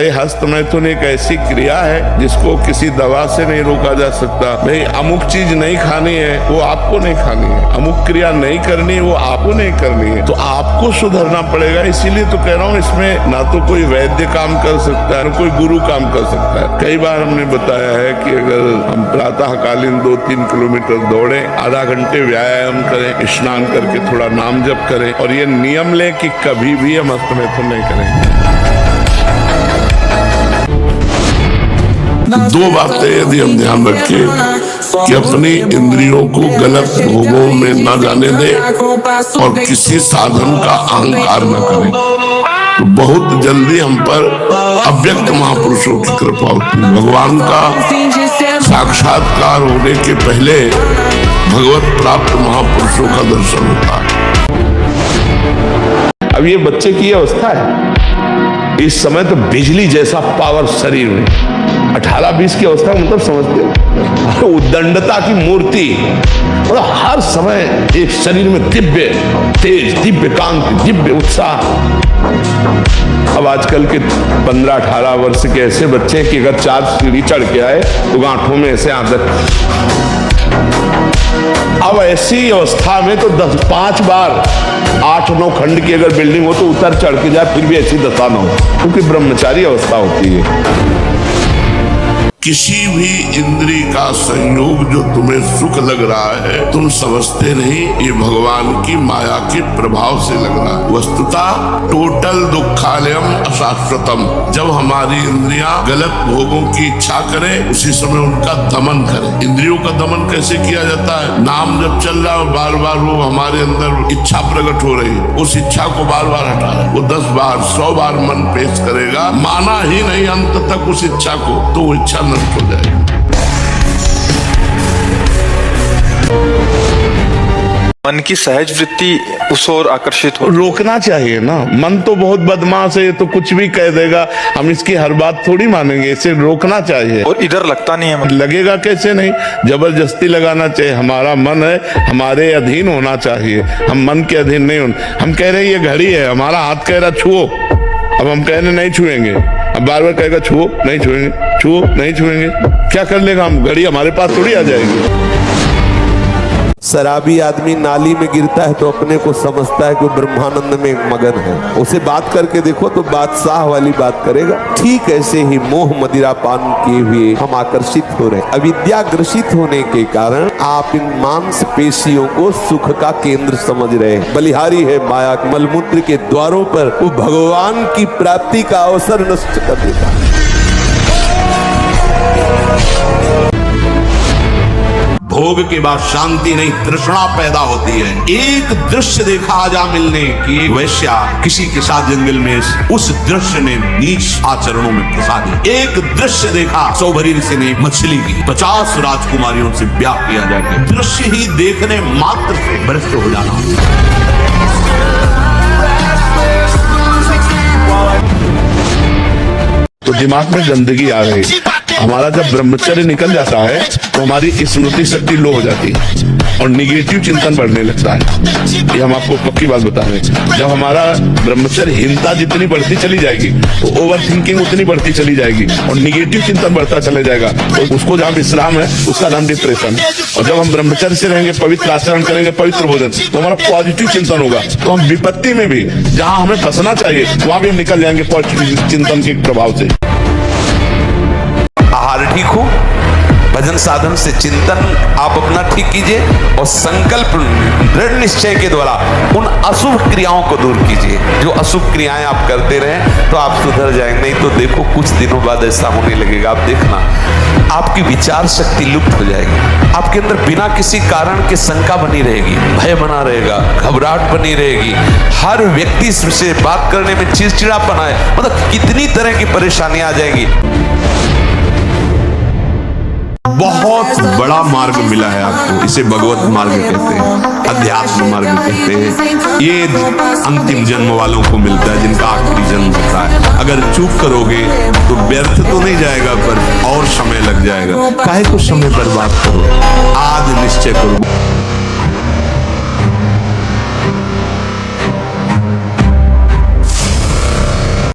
भाई हस्त मैथुन एक ऐसी क्रिया है जिसको किसी दवा से नहीं रोका जा सकता। भाई अमुक चीज नहीं खानी है वो आपको नहीं खानी है, अमुक क्रिया नहीं करनी है वो आपको नहीं करनी है, तो आपको सुधरना पड़ेगा। इसीलिए तो कह रहा हूँ इसमें ना तो कोई वैद्य काम कर सकता है ना कोई गुरु काम कर सकता है। कई बार हमने बताया है कि अगर हम प्रातःकालीन 2-3 किलोमीटर दौड़े, आधा घंटे व्यायाम करें, स्नान करके थोड़ा नाम जप करें और ये नियम लें कि कभी भी हम हस्त मैथुन नहीं करेंगे। दो बातें यदि हम ध्यान रखें कि अपनी इंद्रियों को गलत भोगों में न जाने दें और किसी साधन का अहंकार न करें, तो बहुत जल्दी हम पर अव्यक्त महापुरुषों की कृपा होती है। भगवान का साक्षात्कार होने के पहले भगवत प्राप्त महापुरुषों का दर्शन होता है। अब ये बच्चे की अवस्था है, इस समय तो बिजली जैसा पावर शरीर में, 18-20 की अवस्था मतलब समझते हो, उद्दंडता की मूर्ति और हर समय एक शरीर में दिव्य तेज, दिव्य कांति, दिव्य उत्साह। अब आजकल के 15-18 वर्ष के ऐसे बच्चे कि अगर 4 सीढ़ी चढ़ के आए तो गांठों में ऐसे आदत। अब ऐसी अवस्था में तो 5 बार 8-9 खंड की अगर बिल्डिंग हो तो उतर चढ़ के जाए फिर भी ऐसी दशा न हो, क्योंकि ब्रह्मचारी अवस्था होती है। किसी भी इंद्री का संयोग जो तुम्हें सुख लग रहा है तुम समझते नहीं, ये भगवान की माया के प्रभाव से लग रहा है। वस्तुतः टोटल दुखालयम अशाश्वतम। जब हमारी इंद्रियां गलत भोगों की इच्छा करें उसी समय उनका दमन करें। इंद्रियों का दमन कैसे किया जाता है? नाम जब चल रहा है बार बार वो हमारे अंदर इच्छा प्रकट हो रही है, उस इच्छा को बार बार हटा रहा है। वो 10 बार 100 बार मन पेश करेगा, माना ही नहीं अंत तक उस इच्छा को, तो वो इच्छा हो जाएगी। मन की सहज वृत्ति उस ओर आकर्षित हो, रोकना चाहिए ना। मन तो बहुत बदमाश है, तो कुछ भी कह देगा, हम इसकी हर बात थोड़ी मानेंगे, इसे रोकना चाहिए। और इधर लगता नहीं है मन। लगेगा कैसे नहीं, जबरदस्ती लगाना चाहिए। हमारा मन है, हमारे अधीन होना चाहिए, हम मन के अधीन नहीं होना। हम कह रहे हैं ये घड़ी है, हमारा हाथ कह रहा छुओ, अब हम कह रहे नहीं छुएंगे, अब बार बार कहेगा छुओ नहीं छुएंगे, छुओ नहीं छुएंगे, क्या कर लेगा हम? घड़ी हमारे पास थोड़ी आ जाएगी। शराबी आदमी नाली में गिरता है तो अपने को समझता है कि ब्रह्मानंद में मगन है, उसे बात करके देखो तो बादशाह वाली बात करेगा। ठीक ऐसे ही मोह मदिरा पान किए हुए हम आकर्षित हो रहे हैं। अविद्या ग्रसित होने के कारण आप इन मांस पेशियों को सुख का केंद्र समझ रहे हैं। बलिहारी है माया, मलमूत्र के द्वारों पर वो भगवान की प्राप्ति का अवसर नष्ट कर देता है। भोग के बाद शांति नहीं, तृष्णा पैदा होती है। एक दृश्य देखा आजा मिलने की, एक वैश्या किसी के साथ जंगल में, उस दृश्य ने नीच आचरणों में फंसा दी। एक दृश्य देखा सौभरी ऋषि ने मछली की 50 राजकुमारियों से ब्याह किया जाके, दृश्य ही देखने मात्र से भ्रष्ट हो जाना। तो दिमाग में गंदगी आ गई। हमारा जब ब्रह्मचर्य निकल जाता है तो हमारी स्मृति शक्ति लो हो जाती है और निगेटिव चिंतन बढ़ने लगता है। ये हम आपको पक्की बात बता रहे हैं। जब हमारा ब्रह्मचर्यहीनता जितनी बढ़ती चली जाएगी तो ओवर थिंकिंग उतनी बढ़ती चली जाएगी और निगेटिव चिंतन बढ़ता चले जाएगा। तो उसको जहाँ विश्राम है उसका नाम डिप्रेशन। और जब हम ब्रह्मचर्य से रहेंगे, पवित्र आचरण करेंगे, पवित्र भोजन, तो हमारा पॉजिटिव चिंतन होगा। तो हम विपत्ति में भी जहाँ हमें फंसना चाहिए वहां भी हम निकल जाएंगे पॉजिटिव चिंतन के प्रभाव से। आहार ठीक हो, भजन साधन से चिंतन आप अपना ठीक कीजिए और संकल्प दृढ़ निश्चय के द्वारा उन अशुभ क्रियाओं को दूर कीजिए। जो अशुभ क्रियाएं आप करते रहें तो आप सुधर जाएंगे। नहीं तो देखो कुछ दिनों बाद ऐसा होने लगेगा, आप देखना आपकी विचार शक्ति लुप्त हो जाएगी। आपके अंदर बिना किसी कारण के शंका बनी रहेगी, भय बना रहेगा, घबराहट बनी रहेगी, हर व्यक्ति से बात करने में चिड़चिड़ापन आए, मतलब कितनी तरह की परेशानियां आ जाएंगी। बहुत बड़ा मार्ग मिला है आपको, इसे भगवत मार्ग कहते हैं, अध्यात्म मार्ग कहते हैं। ये अंतिम जन्म वालों को मिलता है, जिनका आखिरी जन्म होता है। अगर चूक करोगे तो व्यर्थ तो नहीं जाएगा, पर और समय लग जाएगा। काहे को समय बर्बाद करो, आज निश्चय करो।